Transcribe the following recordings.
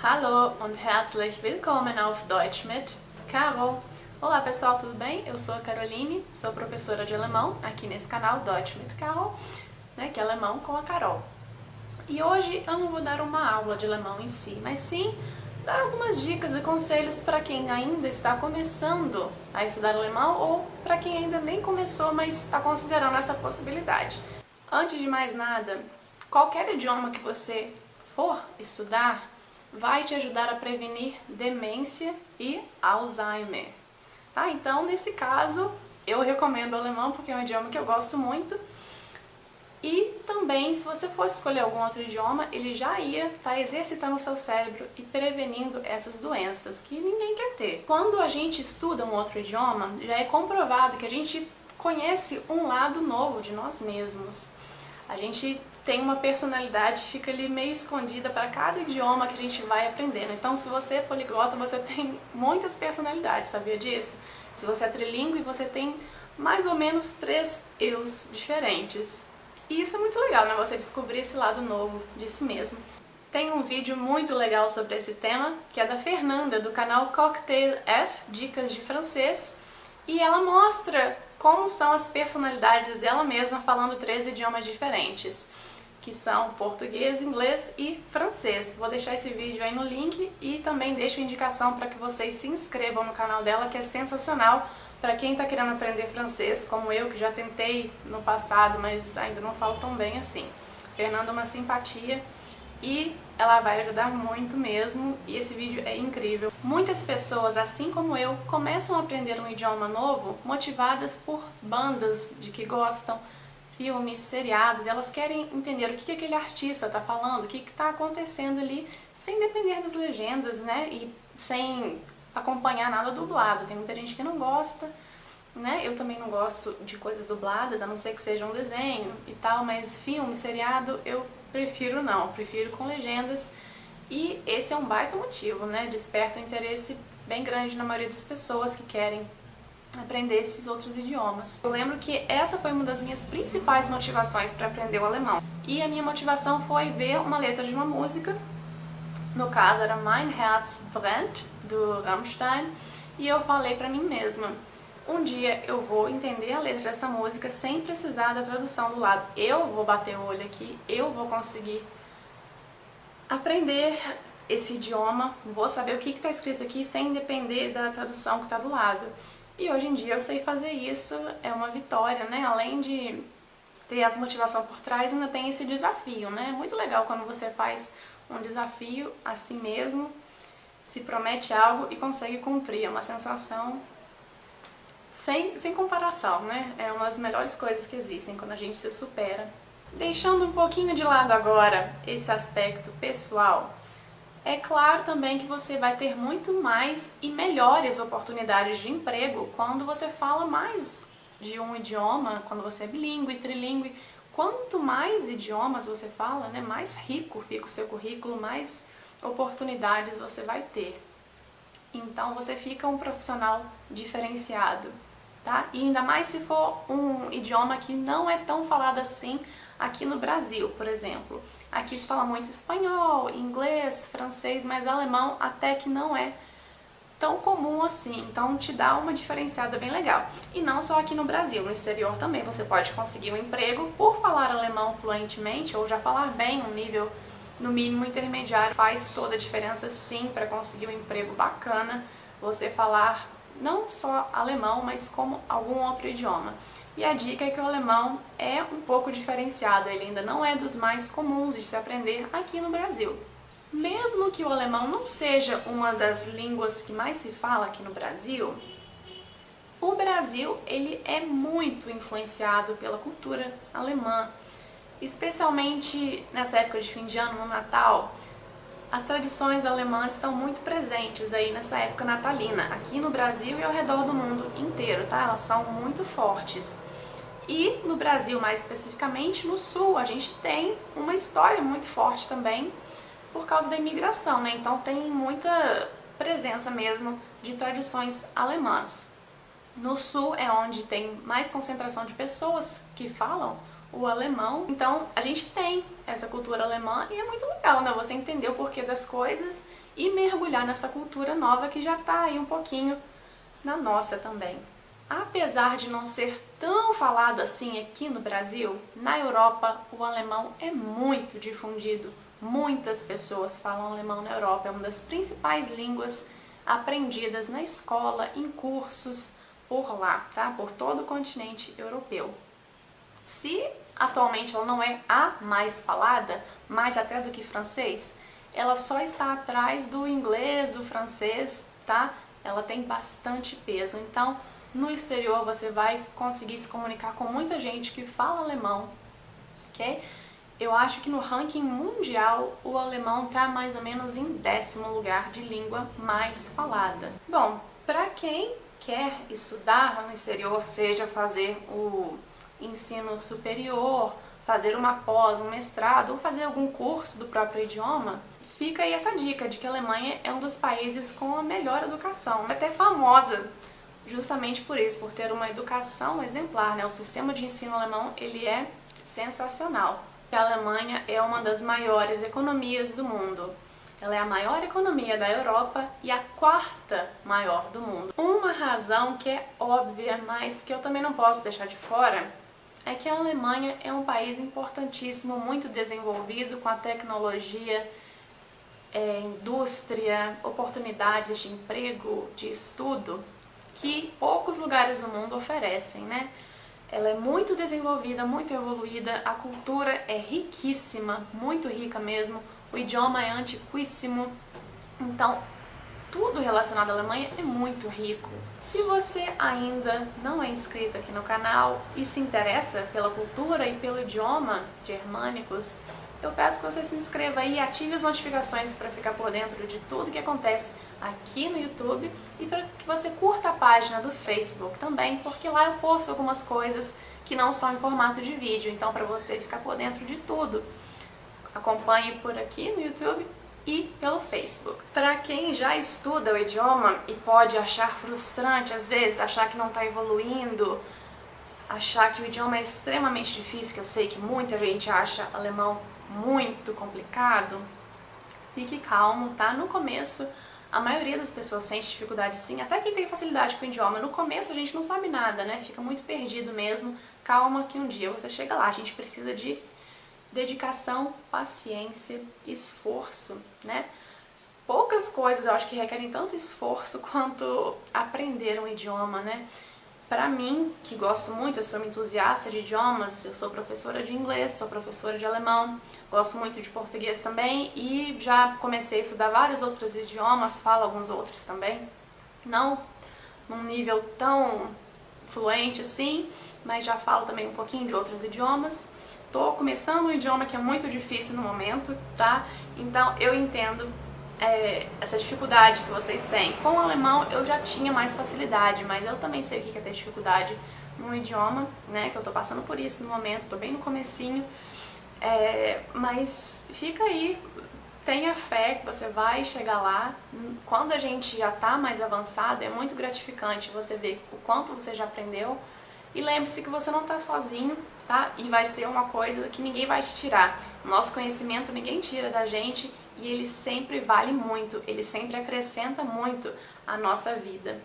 Hallo und herzlich willkommen auf Deutsch mit Caro. Olá pessoal, tudo bem? Eu sou a Caroline, sou professora de alemão aqui nesse canal Deutsch mit Caro, né, que é alemão com a Carol. E hoje eu não vou dar uma aula de alemão em si, mas sim dar algumas dicas e conselhos para quem ainda está começando a estudar alemão ou para quem ainda nem começou, mas está considerando essa possibilidade. Antes de mais nada, qualquer idioma que você for estudar vai te ajudar a prevenir demência e Alzheimer. Tá? Então, nesse caso, eu recomendo o alemão porque é um idioma que eu gosto muito. E também, se você fosse escolher algum outro idioma, ele já ia estar exercitando o seu cérebro e prevenindo essas doenças que ninguém quer ter. Quando a gente estuda um outro idioma, já é comprovado que a gente conhece um lado novo de nós mesmos. A gente tem uma personalidade, fica ali meio escondida para cada idioma que a gente vai aprendendo. Então, se você é poliglota, você tem muitas personalidades, sabia disso? Se você é trilingue, você tem mais ou menos 3 eus diferentes. E isso é muito legal, né? Você descobrir esse lado novo de si mesmo. Tem um vídeo muito legal sobre esse tema, que é da Fernanda, do canal Cocktail F, Dicas de Francês, e ela mostra como são as personalidades dela mesma falando 3 idiomas diferentes, que são português, inglês e francês. Vou deixar esse vídeo aí no link e também deixo a indicação para que vocês se inscrevam no canal dela, que é sensacional para quem está querendo aprender francês, como eu, que já tentei no passado, mas ainda não falo tão bem assim. Fernanda é uma simpatia e ela vai ajudar muito mesmo, e esse vídeo é incrível. Muitas pessoas, assim como eu, começam a aprender um idioma novo motivadas por bandas de que gostam, filmes, seriados, e elas querem entender o que aquele artista está falando, o que está acontecendo ali, sem depender das legendas, né, e sem acompanhar nada dublado. Tem muita gente que não gosta, né, eu também não gosto de coisas dubladas, a não ser que seja um desenho e tal, mas filme, seriado, eu prefiro não, prefiro com legendas, e esse é um baita motivo, né, desperta um interesse bem grande na maioria das pessoas que querem aprender esses outros idiomas. Eu lembro que essa foi uma das minhas principais motivações para aprender o alemão. E a minha motivação foi ver uma letra de uma música, no caso era Mein Herz brennt, do Rammstein, e eu falei para mim mesma, um dia eu vou entender a letra dessa música sem precisar da tradução do lado. Eu vou bater o olho aqui, eu vou conseguir aprender esse idioma, vou saber o que está escrito aqui sem depender da tradução que está do lado. E hoje em dia eu sei fazer isso, é uma vitória, né? Além de ter essa motivação por trás, ainda tem esse desafio, né? É muito legal quando você faz um desafio a si mesmo, se promete algo e consegue cumprir. É uma sensação sem comparação, né? É uma das melhores coisas que existem quando a gente se supera. Deixando um pouquinho de lado agora esse aspecto pessoal, é claro também que você vai ter muito mais e melhores oportunidades de emprego quando você fala mais de um idioma, quando você é bilíngue, trilingue. Quanto mais idiomas você fala, né, mais rico fica o seu currículo, mais oportunidades você vai ter. Então você fica um profissional diferenciado, tá? E ainda mais se for um idioma que não é tão falado assim aqui no Brasil, por exemplo. Aqui se fala muito espanhol, inglês, francês, mas alemão até que não é tão comum assim, então te dá uma diferenciada bem legal. E não só aqui no Brasil, no exterior também você pode conseguir um emprego por falar alemão fluentemente ou já falar bem, um nível no mínimo intermediário. Faz toda a diferença sim para conseguir um emprego bacana, você falar não só alemão, mas como algum outro idioma. E a dica é que o alemão é um pouco diferenciado, ele ainda não é dos mais comuns de se aprender aqui no Brasil. Mesmo que o alemão não seja uma das línguas que mais se fala aqui no Brasil, o Brasil ele é muito influenciado pela cultura alemã, especialmente nessa época de fim de ano, no Natal. As tradições alemãs estão muito presentes aí nessa época natalina, aqui no Brasil e ao redor do mundo inteiro, tá? Elas são muito fortes. E no Brasil, mais especificamente no Sul, a gente tem uma história muito forte também por causa da imigração, né? Então tem muita presença mesmo de tradições alemãs. No Sul é onde tem mais concentração de pessoas que falam o alemão. Então a gente tem essa cultura alemã e é muito legal, né? Você entender o porquê das coisas e mergulhar nessa cultura nova que já tá aí um pouquinho na nossa também. Apesar de não ser tão falado assim aqui no Brasil, na Europa o alemão é muito difundido. Muitas pessoas falam alemão na Europa, é uma das principais línguas aprendidas na escola, em cursos, por lá, tá? Por todo o continente europeu. Se atualmente ela não é a mais falada, mais até do que francês, ela só está atrás do inglês, do francês, tá? Ela tem bastante peso. Então, no exterior você vai conseguir se comunicar com muita gente que fala alemão, ok? Eu acho que no ranking mundial o alemão está mais ou menos em 10º lugar de língua mais falada. Bom, para quem quer estudar no exterior, seja fazer o ensino superior, fazer uma pós, um mestrado ou fazer algum curso do próprio idioma, fica aí essa dica de que a Alemanha é um dos países com a melhor educação, até famosa justamente por isso, por ter uma educação exemplar, né? O sistema de ensino alemão, ele é sensacional. A Alemanha é uma das maiores economias do mundo. Ela é a maior economia da Europa e a 4ª maior do mundo. Uma razão que é óbvia, mas que eu também não posso deixar de fora, é que a Alemanha é um país importantíssimo, muito desenvolvido com a tecnologia, indústria, oportunidades de emprego, de estudo, que poucos lugares do mundo oferecem, né? Ela é muito desenvolvida, muito evoluída, a cultura é riquíssima, muito rica mesmo, o idioma é antiquíssimo, então tudo relacionado à Alemanha é muito rico. Se você ainda não é inscrito aqui no canal e se interessa pela cultura e pelo idioma germânicos, eu peço que você se inscreva aí e ative as notificações para ficar por dentro de tudo que acontece aqui no YouTube e para que você curta a página do Facebook também, porque lá eu posto algumas coisas que não são em formato de vídeo, então para você ficar por dentro de tudo, acompanhe por aqui no YouTube e pelo Facebook. Para quem já estuda o idioma e pode achar frustrante às vezes, achar que não está evoluindo, achar que o idioma é extremamente difícil, que eu sei que muita gente acha alemão muito complicado, fique calmo, tá? No começo, a maioria das pessoas sente dificuldade sim, até quem tem facilidade com o idioma. No começo a gente não sabe nada, né? Fica muito perdido mesmo. Calma que um dia você chega lá. A gente precisa de dedicação, paciência, esforço, né? Poucas coisas eu acho que requerem tanto esforço quanto aprender um idioma, né? Para mim, que gosto muito, eu sou uma entusiasta de idiomas, eu sou professora de inglês, sou professora de alemão, gosto muito de português também e já comecei a estudar vários outros idiomas, falo alguns outros também, não num nível tão fluente assim, mas já falo também um pouquinho de outros idiomas. Tô começando um idioma que é muito difícil no momento, tá? Então eu entendo essa dificuldade que vocês têm. Com o alemão eu já tinha mais facilidade, mas eu também sei o que é ter dificuldade num idioma, né? Que eu tô passando por isso no momento, tô bem no comecinho. Mas fica aí, tenha fé que você vai chegar lá. Quando a gente já tá mais avançado, é muito gratificante você ver o quanto você já aprendeu. E lembre-se que você não tá sozinho, tá? E vai ser uma coisa que ninguém vai te tirar. Nosso conhecimento ninguém tira da gente e ele sempre vale muito, ele sempre acrescenta muito à nossa vida.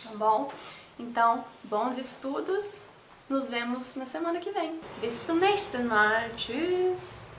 Tá bom? Então, bons estudos, nos vemos na semana que vem. Bis zum nächsten Mal. Tschüss!